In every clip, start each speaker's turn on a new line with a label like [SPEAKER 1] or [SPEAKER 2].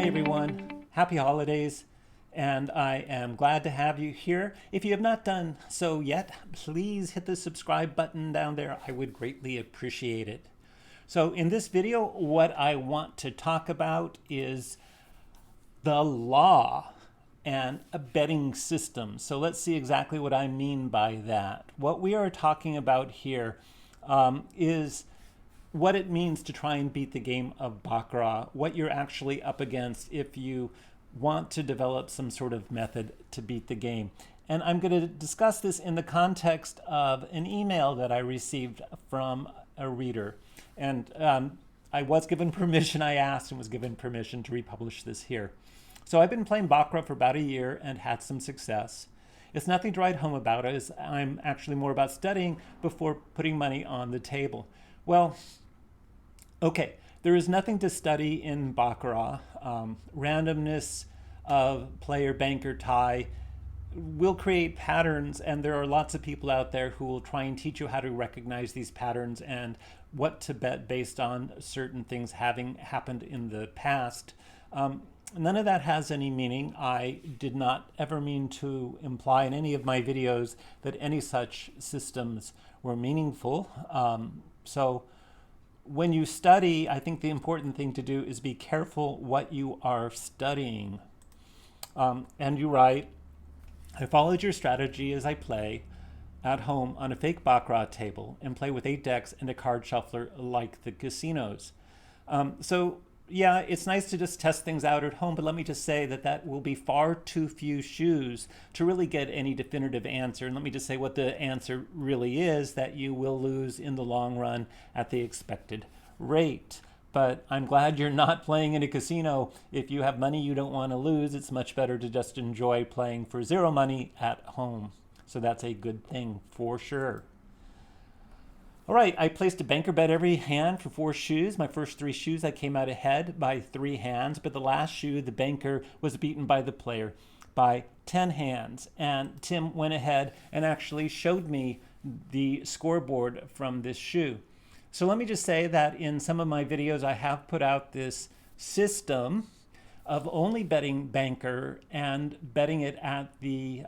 [SPEAKER 1] everyone. Happy holidays. And I am glad to have you here. If you have not done so yet, please hit the subscribe button down there. I would greatly appreciate it. So in this video, what I want to talk about is the law and a betting system. So let's see exactly what I mean by that. What we are talking about here is what it means to try and beat the game of Baccarat, what you're actually up against if you want to develop some sort of method to beat the game. And I'm going to discuss this in the context of an email that I received from a reader. And I was given permission, I asked and was given permission to republish this here. So I've been playing Baccarat for about a year and had some success. It's nothing to write home about. I'm actually more about studying before putting money on the table. Well, okay, there is nothing to study in Baccarat. Randomness of player banker tie will create patterns, and there are lots of people out there who will try and teach you how to recognize these patterns and what to bet based on certain things having happened in the past. None of that has any meaning. I did not ever mean to imply in any of my videos that any such systems were meaningful. So when you study, I think the important thing to do is be careful what you are studying. And you write, I followed your strategy as I play at home on a fake Baccarat table and play with 8 decks and a card shuffler like the casinos. So yeah, it's nice to just test things out at home, but let me just say that that will be far too few shoes to really get any definitive answer. And let me just say what the answer really is, that you will lose in the long run at the expected rate. But I'm glad you're not playing in a casino. If you have money you don't want to lose, it's much better to just enjoy playing for zero money at home. So that's a good thing for sure. All right, I placed a banker bet every hand for 4 shoes. My first 3 shoes, I came out ahead by 3 hands, but the last shoe, the banker was beaten by the player by 10 hands. And Tim went ahead and actually showed me the scoreboard from this shoe. So let me just say that in some of my videos, I have put out this system of only betting banker and betting it at the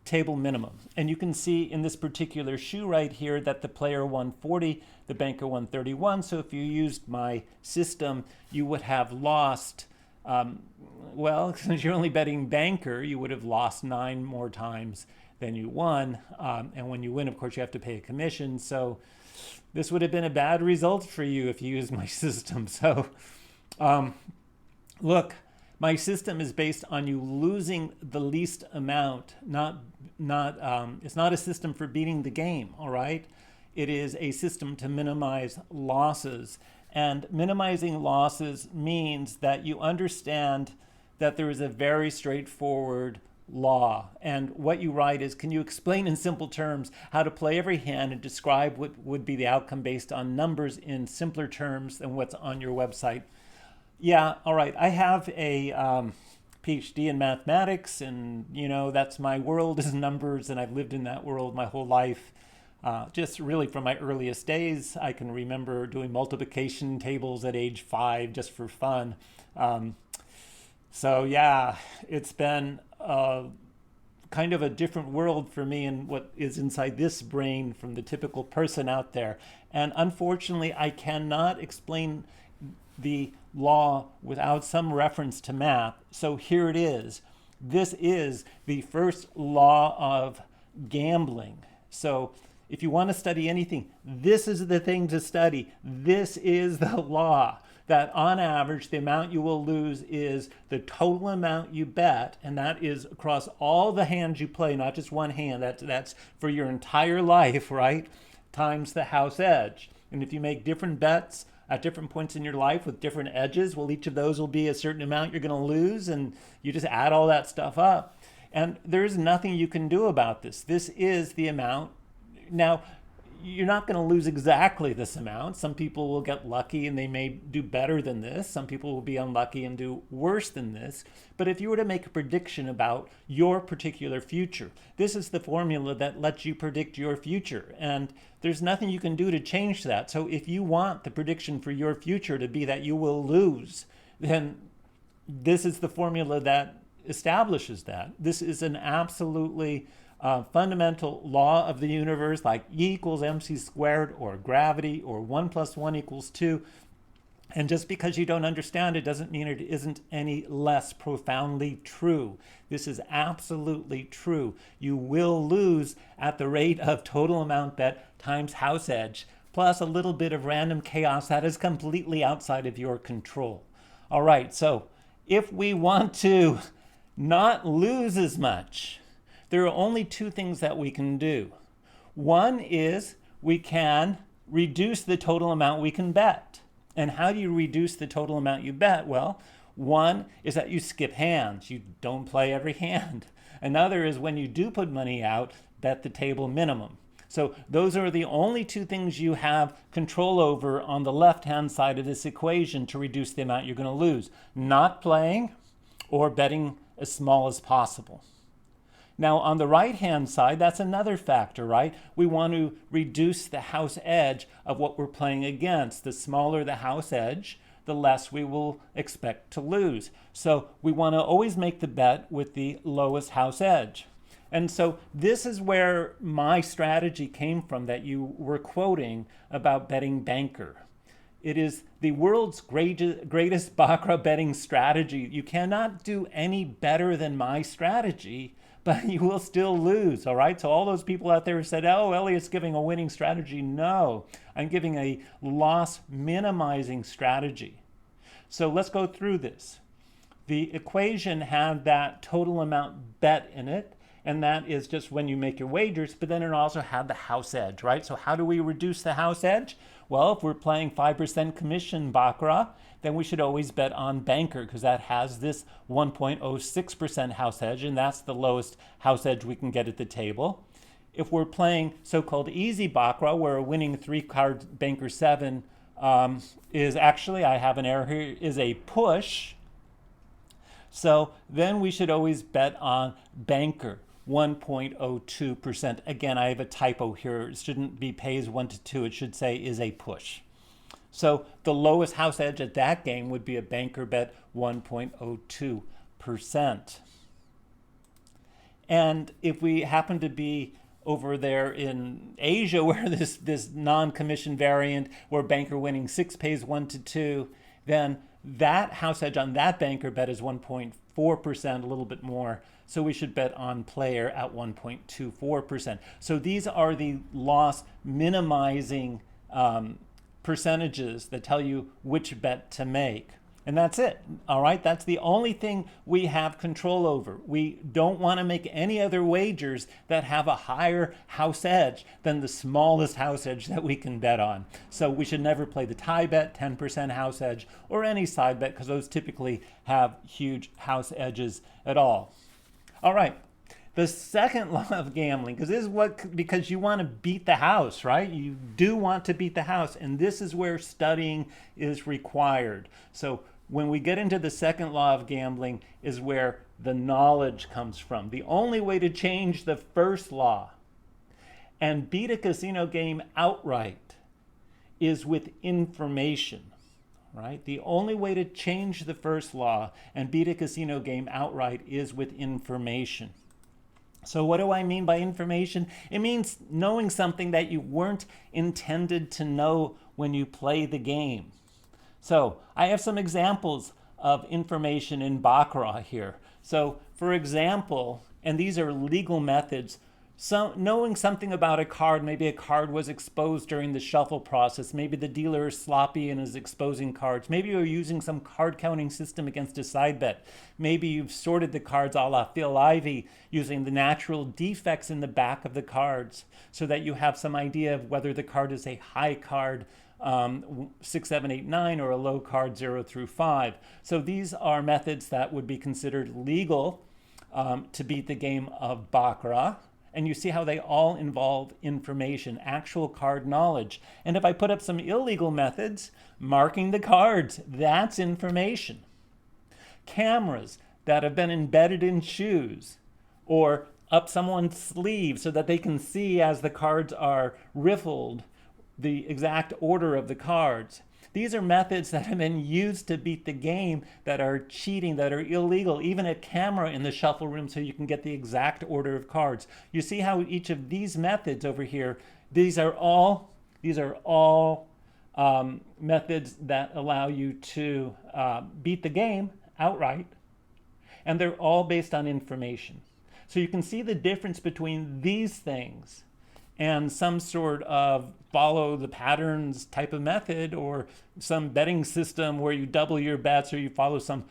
[SPEAKER 1] table minimum. And you can see in this particular shoe right here that the player won 40, the banker won 31. So if you used my system, you would have lost, well, since you're only betting banker, you would have lost 9 more times than you won. And when you win, of course, you have to pay a commission. So this would have been a bad result for you if you used my system. So look, my system is based on you losing the least amount, it's not a system for beating the game, all right? It is a system to minimize losses. And minimizing losses means that you understand that there is a very straightforward law. And what you write is, can you explain in simple terms how to play every hand and describe what would be the outcome based on numbers in simpler terms than what's on your website? Yeah, all right. I have a PhD in mathematics, and you know, that's my world is numbers, and I've lived in that world my whole life. Just really from my earliest days, I can remember doing multiplication tables at age 5 just for fun. So yeah, it's been kind of a different world for me and what is inside this brain from the typical person out there. And unfortunately, I cannot explain the law without some reference to math. So here it is. This is the first law of gambling. So if you want to study anything, this is the thing to study. This is the law that on average, the amount you will lose is the total amount you bet. And that is across all the hands you play, not just one hand. That's for your entire life, right? Times the house edge. And if you make different bets at different points in your life with different edges, well, each of those will be a certain amount you're going to lose, and you just add all that stuff up. And there's nothing you can do about this. This is the amount. Now, you're not going to lose exactly this amount. Some people will get lucky and they may do better than this. Some people will be unlucky and do worse than this. But if you were to make a prediction about your particular future, this is the formula that lets you predict your future. And there's nothing you can do to change that. So if you want the prediction for your future to be that you will lose, then this is the formula that establishes that. This is an absolutely fundamental law of the universe, like E equals mc squared, or gravity, or 1 + 1 = 2. And just because you don't understand it doesn't mean it isn't any less profoundly true. This is absolutely true. You will lose at the rate of total amount bet times house edge, plus a little bit of random chaos that is completely outside of your control. All right, so if we want to not lose as much, there are only two things that we can do. One is we can reduce the total amount we can bet. And how do you reduce the total amount you bet? Well, one is that you skip hands. You don't play every hand. Another is when you do put money out, bet the table minimum. So those are the only two things you have control over on the left-hand side of this equation to reduce the amount you're going to lose. Not playing or betting as small as possible. Now, on the right-hand side, that's another factor, right? We want to reduce the house edge of what we're playing against. The smaller the house edge, the less we will expect to lose. So we want to always make the bet with the lowest house edge. And so this is where my strategy came from that you were quoting about betting banker. It is the world's greatest Baccarat betting strategy. You cannot do any better than my strategy, but you will still lose, all right? So all those people out there who said, oh, Elliot's giving a winning strategy. No, I'm giving a loss minimizing strategy. So let's go through this. The equation had that total amount bet in it, and that is just when you make your wagers, but then it also had the house edge, right? So how do we reduce the house edge? Well, if we're playing 5% commission Baccarat, then we should always bet on banker because that has this 1.06% house edge, and that's the lowest house edge we can get at the table. If we're playing so-called easy Baccarat, where a winning 3-card banker 7 is actually, I have an error here, is a push. So then we should always bet on banker, 1.02%. Again, I have a typo here. It shouldn't be pays 1 to 2. It should say is a push. So the lowest house edge at that game would be a banker bet, 1.02%. And if we happen to be over there in Asia where this non-commission variant where banker winning 6 pays 1 to 2, then that house edge on that banker bet is 1.4%, a little bit more. So we should bet on player at 1.24%. So these are the loss minimizing percentages that tell you which bet to make. And that's it, all right? That's the only thing we have control over. We don't want to make any other wagers that have a higher house edge than the smallest house edge that we can bet on. So we should never play the tie bet, 10% house edge, or any side bet, because those typically have huge house edges at all. All right. The second law of gambling, because you want to beat the house, right? You do want to beat the house, and this is where studying is required. So when we get into the second law of gambling is where the knowledge comes from. The only way to change the first law and beat a casino game outright is with information, right? The only way to change the first law and beat a casino game outright is with information. So what do I mean by information? It means knowing something that you weren't intended to know when you play the game. So I have some examples of information in Baccarat here. So for example, and these are legal methods, so knowing something about a card, maybe a card was exposed during the shuffle process, maybe the dealer is sloppy and is exposing cards, maybe you're using some card counting system against a side bet, maybe you've sorted the cards a la Phil Ivey using the natural defects in the back of the cards so that you have some idea of whether the card is a high card 6, 7, 8, 9 or a low card 0 through 5. So these are methods that would be considered legal to beat the game of Baccarat. And you see how they all involve information, actual card knowledge. And if I put up some illegal methods, marking the cards, that's information. Cameras that have been embedded in shoes or up someone's sleeve so that they can see as the cards are riffled the exact order of the cards. These are methods that have been used to beat the game that are cheating, that are illegal, even a camera in the shuffle room so you can get the exact order of cards. You see how each of these methods over here, these are all methods that allow you to beat the game outright, and they're all based on information. So you can see the difference between these things and some sort of follow the patterns type of method, or some betting system where you double your bets, or you follow some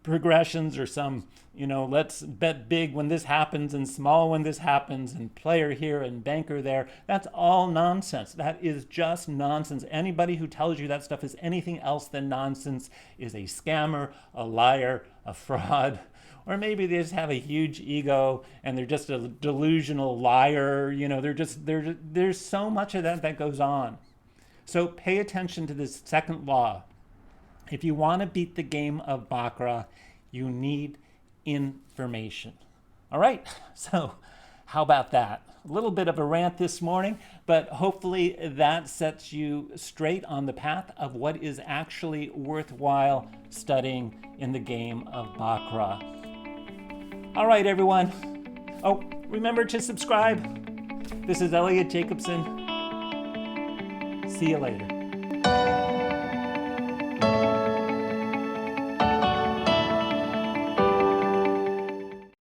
[SPEAKER 1] progressions, or some, let's bet big when this happens and small when this happens, and player here and banker there. That's all nonsense. That is just nonsense. Anybody who tells you that stuff is anything else than nonsense is a scammer, a liar, a fraud, or maybe they just have a huge ego and they're just a delusional liar. There's so much of that goes on. So pay attention to this second law. If you want to beat the game of Baccarat, you need information. All right, so how about that? A little bit of a rant this morning, but hopefully that sets you straight on the path of what is actually worthwhile studying in the game of Baccarat. All right, everyone. Oh, remember to subscribe. This is Elliot Jacobson. See you later.